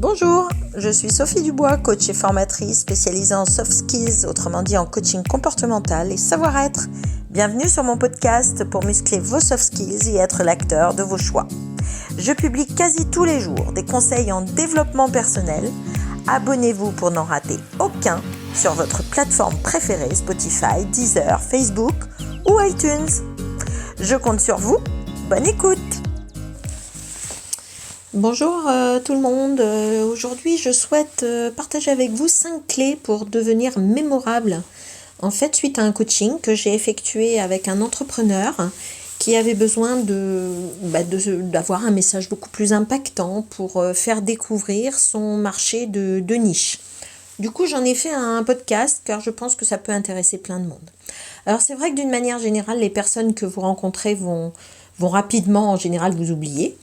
Bonjour, je suis Sophie Dubois, coach et formatrice spécialisée en soft skills, autrement dit en coaching comportemental et savoir-être. Bienvenue sur mon podcast pour muscler vos soft skills et être l'acteur de vos choix. Je publie quasi tous les jours des conseils en développement personnel. Abonnez-vous pour n'en rater aucun sur votre plateforme préférée, Spotify, Deezer, Facebook ou iTunes. Je compte sur vous. Bonne écoute! Bonjour tout le monde, aujourd'hui je souhaite partager avec vous 5 clés pour devenir mémorable. En fait, suite à un coaching que j'ai effectué avec un entrepreneur qui avait besoin d'avoir un message beaucoup plus impactant pour faire découvrir son marché de niche. Du coup, j'en ai fait un podcast car je pense que ça peut intéresser plein de monde. Alors c'est vrai que d'une manière générale, les personnes que vous rencontrez vont rapidement en général vous oublier.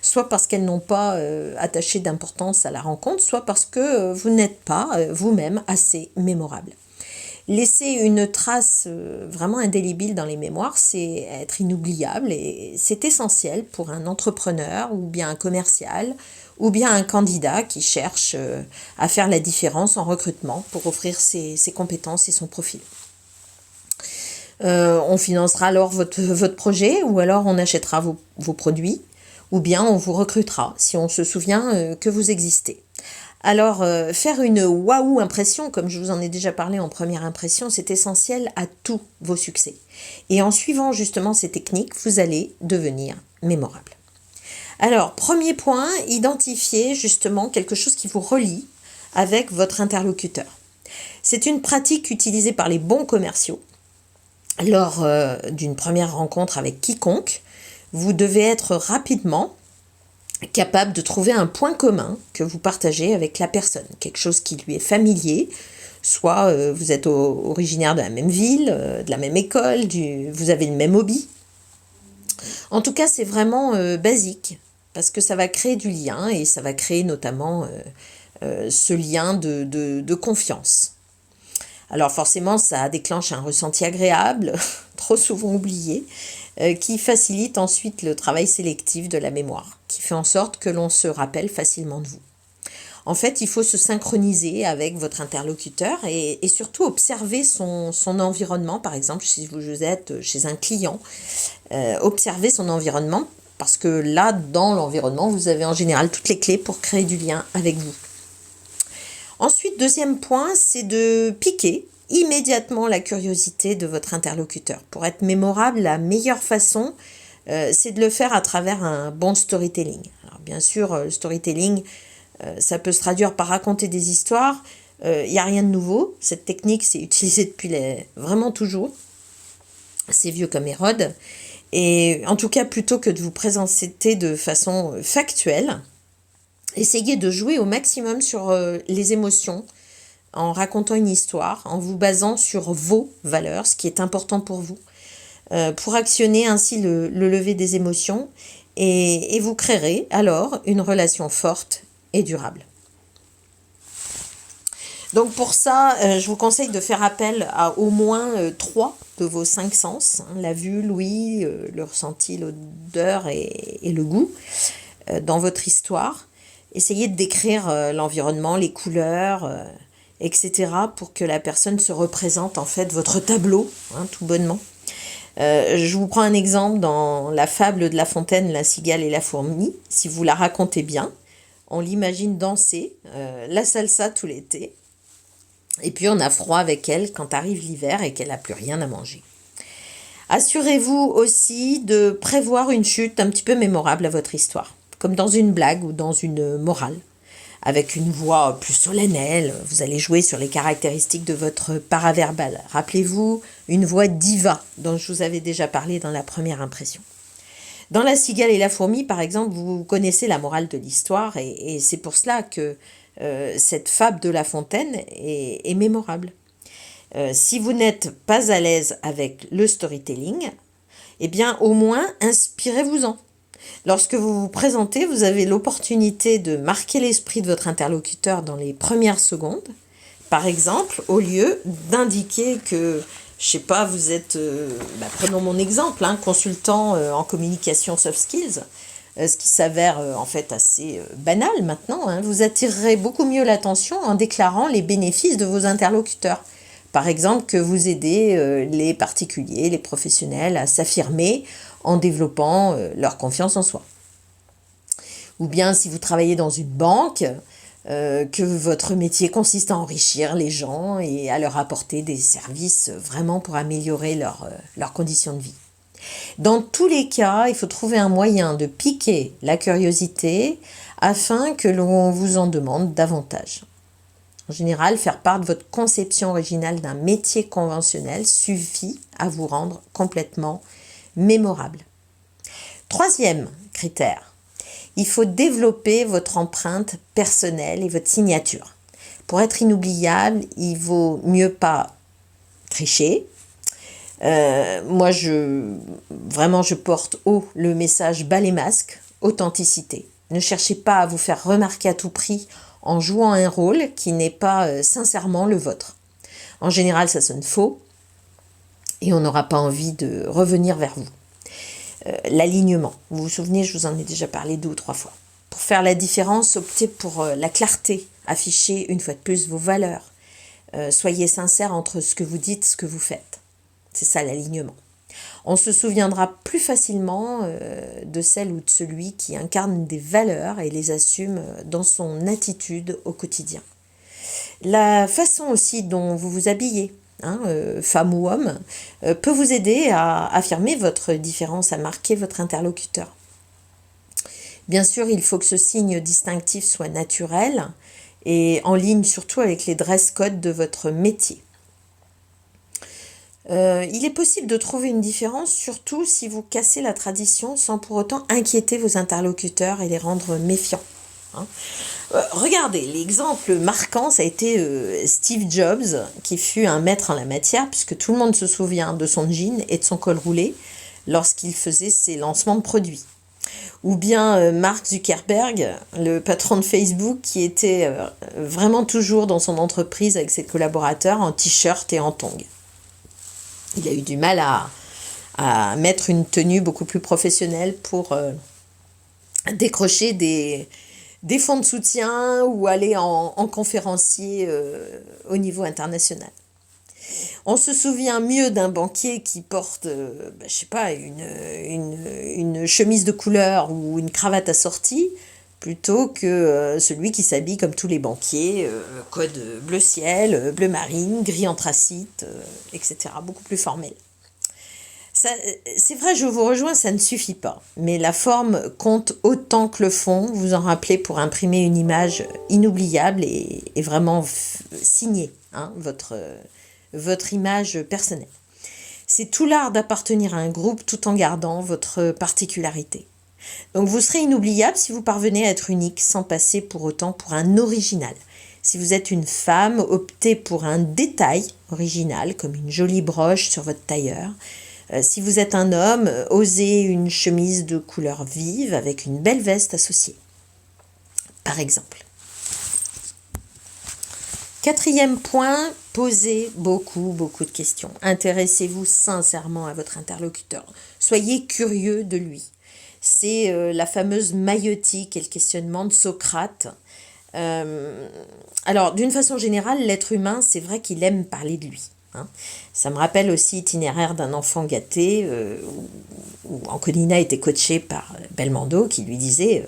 Soit parce qu'elles n'ont pas attaché d'importance à la rencontre, soit parce que vous n'êtes pas vous-même assez mémorable. Laisser une trace vraiment indélébile dans les mémoires, c'est être inoubliable et c'est essentiel pour un entrepreneur ou bien un commercial ou bien un candidat qui cherche à faire la différence en recrutement pour offrir ses compétences et son profil. On financera alors votre projet ou alors on achètera vos produits. Ou bien on vous recrutera si on se souvient que vous existez. Alors, faire une waouh impression, comme je vous en ai déjà parlé en première impression, c'est essentiel à tous vos succès. Et en suivant justement ces techniques, vous allez devenir mémorable. Alors, premier point, identifiez justement quelque chose qui vous relie avec votre interlocuteur. C'est une pratique utilisée par les bons commerciaux lors d'une première rencontre avec quiconque. Vous devez être rapidement capable de trouver un point commun que vous partagez avec la personne, quelque chose qui lui est familier, soit vous êtes originaire de la même ville, de la même école, vous avez le même hobby. En tout cas, c'est vraiment basique, parce que ça va créer du lien et ça va créer notamment ce lien de confiance. Alors forcément, ça déclenche un ressenti agréable, trop souvent oublié, qui facilite ensuite le travail sélectif de la mémoire, qui fait en sorte que l'on se rappelle facilement de vous. En fait, il faut se synchroniser avec votre interlocuteur et surtout observer son environnement. Par exemple, si vous êtes chez un client, observez son environnement parce que là, dans l'environnement, vous avez en général toutes les clés pour créer du lien avec vous. Ensuite, deuxième point, c'est de piquer immédiatement la curiosité de votre interlocuteur. Pour être mémorable, la meilleure façon, c'est de le faire à travers un bon storytelling. Alors bien sûr, le storytelling, ça peut se traduire par raconter des histoires. Il n'y a rien de nouveau. Cette technique, c'est utilisé depuis vraiment toujours. C'est vieux comme Hérode. Et en tout cas, plutôt que de vous présenter de façon factuelle, essayez de jouer au maximum sur les émotions en racontant une histoire, en vous basant sur vos valeurs, ce qui est important pour vous, pour actionner ainsi le lever des émotions et vous créerez alors une relation forte et durable. Donc pour ça, je vous conseille de faire appel à au moins 3 de vos 5 sens, la vue, l'ouïe, le ressenti, l'odeur et le goût dans votre histoire. Essayez de décrire l'environnement, les couleurs, etc. pour que la personne se représente en fait votre tableau, tout bonnement. Je vous prends un exemple dans la fable de La Fontaine, la cigale et la fourmi. Si vous la racontez bien, on l'imagine danser la salsa tout l'été. Et puis on a froid avec elle quand arrive l'hiver et qu'elle n'a plus rien à manger. Assurez-vous aussi de prévoir une chute un petit peu mémorable à votre histoire, comme dans une blague ou dans une morale. Avec une voix plus solennelle, vous allez jouer sur les caractéristiques de votre paraverbal. Rappelez-vous, une voix diva dont je vous avais déjà parlé dans la première impression. Dans La cigale et la fourmi, par exemple, vous connaissez la morale de l'histoire et c'est pour cela que cette fable de La Fontaine est mémorable. Si vous n'êtes pas à l'aise avec le storytelling, eh bien au moins inspirez-vous-en. Lorsque vous vous présentez, vous avez l'opportunité de marquer l'esprit de votre interlocuteur dans les premières secondes. Par exemple, au lieu d'indiquer que, je sais pas, vous êtes, prenons mon exemple, consultant en communication soft skills, ce qui s'avère en fait assez banal maintenant, hein. Vous attirerez beaucoup mieux l'attention en déclarant les bénéfices de vos interlocuteurs. Par exemple, que vous aidez les particuliers, les professionnels à s'affirmer en développant leur confiance en soi. Ou bien si vous travaillez dans une banque, que votre métier consiste à enrichir les gens et à leur apporter des services vraiment pour améliorer leurs conditions de vie. Dans tous les cas, il faut trouver un moyen de piquer la curiosité afin que l'on vous en demande davantage. En général, faire part de votre conception originale d'un métier conventionnel suffit à vous rendre complètement mémorable. Troisième critère, il faut développer votre empreinte personnelle et votre signature. Pour être inoubliable, il vaut mieux pas tricher. Je porte haut le message bas les masques, authenticité. Ne cherchez pas à vous faire remarquer à tout prix en jouant un rôle qui n'est pas sincèrement le vôtre. En général, ça sonne faux et on n'aura pas envie de revenir vers vous. L'alignement. Vous vous souvenez, je vous en ai déjà parlé 2 ou 3 fois. Pour faire la différence, optez pour la clarté. Affichez une fois de plus vos valeurs. Soyez sincère entre ce que vous dites et ce que vous faites. C'est ça l'alignement. On se souviendra plus facilement de celle ou de celui qui incarne des valeurs et les assume dans son attitude au quotidien. La façon aussi dont vous vous habillez, femme ou homme, peut vous aider à affirmer votre différence, à marquer votre interlocuteur. Bien sûr, il faut que ce signe distinctif soit naturel et en ligne surtout avec les dress codes de votre métier. Il est possible de trouver une différence, surtout si vous cassez la tradition sans pour autant inquiéter vos interlocuteurs et les rendre méfiants. Regardez, l'exemple marquant, ça a été Steve Jobs, qui fut un maître en la matière, puisque tout le monde se souvient de son jean et de son col roulé lorsqu'il faisait ses lancements de produits. Ou bien Mark Zuckerberg, le patron de Facebook, qui était vraiment toujours dans son entreprise avec ses collaborateurs en t-shirt et en tongs. Il a eu du mal à mettre une tenue beaucoup plus professionnelle pour décrocher des fonds de soutien ou aller en conférencier au niveau international. On se souvient mieux d'un banquier qui porte, une chemise de couleur ou une cravate assortie, plutôt que celui qui s'habille comme tous les banquiers, code bleu ciel, bleu marine, gris anthracite, etc. Beaucoup plus formel. Ça, c'est vrai, je vous rejoins, ça ne suffit pas. Mais la forme compte autant que le fond. Vous en rappelez pour imprimer une image inoubliable et vraiment signer votre image personnelle. C'est tout l'art d'appartenir à un groupe tout en gardant votre particularité. Donc vous serez inoubliable si vous parvenez à être unique sans passer pour autant pour un original. Si vous êtes une femme, optez pour un détail original comme une jolie broche sur votre tailleur. Si vous êtes un homme, osez une chemise de couleur vive avec une belle veste associée, par exemple. 4e point, posez beaucoup de questions. Intéressez-vous sincèrement à votre interlocuteur. Soyez curieux de lui. C'est la fameuse maïeutique et le questionnement de Socrate. Alors, d'une façon générale, l'être humain, c'est vrai qu'il aime parler de lui. Ça me rappelle aussi l'itinéraire d'un enfant gâté où Anconina était coachée par Belmondo qui lui disait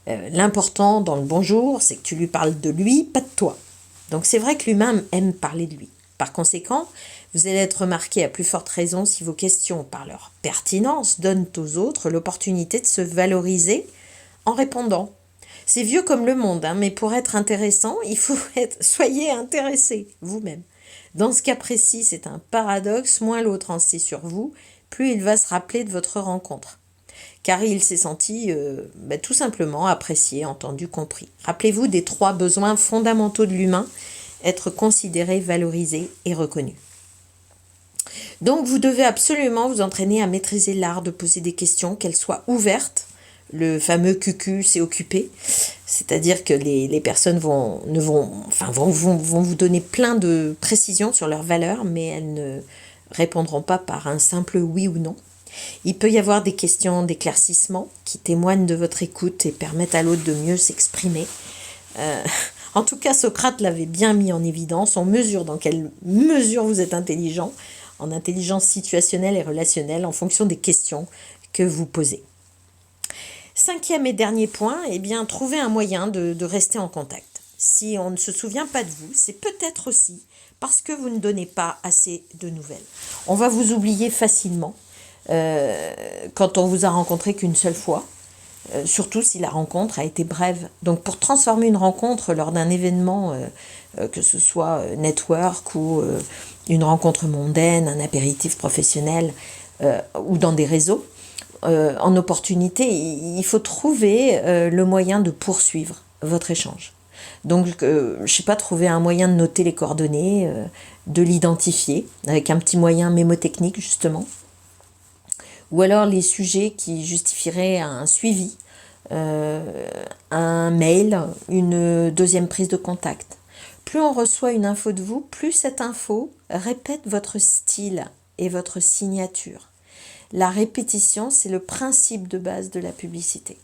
l'important dans le bonjour, c'est que tu lui parles de lui, pas de toi. Donc c'est vrai que l'humain aime parler de lui. Par conséquent, vous allez être remarqué à plus forte raison si vos questions, par leur pertinence, donnent aux autres l'opportunité de se valoriser en répondant. C'est vieux comme le monde, mais pour être intéressant, il faut soyez intéressé vous-même. Dans ce cas précis, c'est un paradoxe, moins l'autre en sait sur vous, plus il va se rappeler de votre rencontre. Car il s'est senti tout simplement apprécié, entendu, compris. Rappelez-vous des 3 besoins fondamentaux de l'humain, être considéré, valorisé et reconnu. Donc vous devez absolument vous entraîner à maîtriser l'art de poser des questions, qu'elles soient ouvertes, le fameux QQ, c'est occupé, c'est-à-dire que les personnes vont vous donner plein de précisions sur leurs valeurs, mais elles ne répondront pas par un simple oui ou non. Il peut y avoir des questions d'éclaircissement qui témoignent de votre écoute et permettent à l'autre de mieux s'exprimer. En tout cas, Socrate l'avait bien mis en évidence. On mesure dans quelle mesure vous êtes intelligent, en intelligence situationnelle et relationnelle, en fonction des questions que vous posez. 5e et dernier point, trouver un moyen de rester en contact. Si on ne se souvient pas de vous, c'est peut-être aussi parce que vous ne donnez pas assez de nouvelles. On va vous oublier facilement quand on vous a rencontré qu'une seule fois, surtout si la rencontre a été brève. Donc pour transformer une rencontre lors d'un événement, que ce soit network ou une rencontre mondaine, un apéritif professionnel ou dans des réseaux, en opportunité, il faut trouver le moyen de poursuivre votre échange. Donc, je ne sais pas, trouver un moyen de noter les coordonnées, de l'identifier, avec un petit moyen mémotechnique, justement. Ou alors les sujets qui justifieraient un suivi, un mail, une deuxième prise de contact. Plus on reçoit une info de vous, plus cette info répète votre style et votre signature. La répétition, c'est le principe de base de la publicité.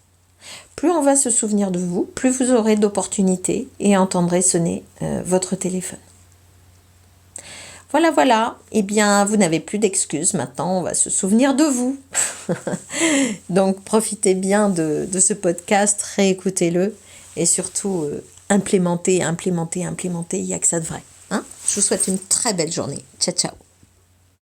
Plus on va se souvenir de vous, plus vous aurez d'opportunités et entendrez sonner votre téléphone. Voilà. Vous n'avez plus d'excuses. Maintenant, on va se souvenir de vous. Donc, profitez bien de ce podcast, réécoutez-le et surtout, implémentez. Il n'y a que ça de vrai. Je vous souhaite une très belle journée. Ciao.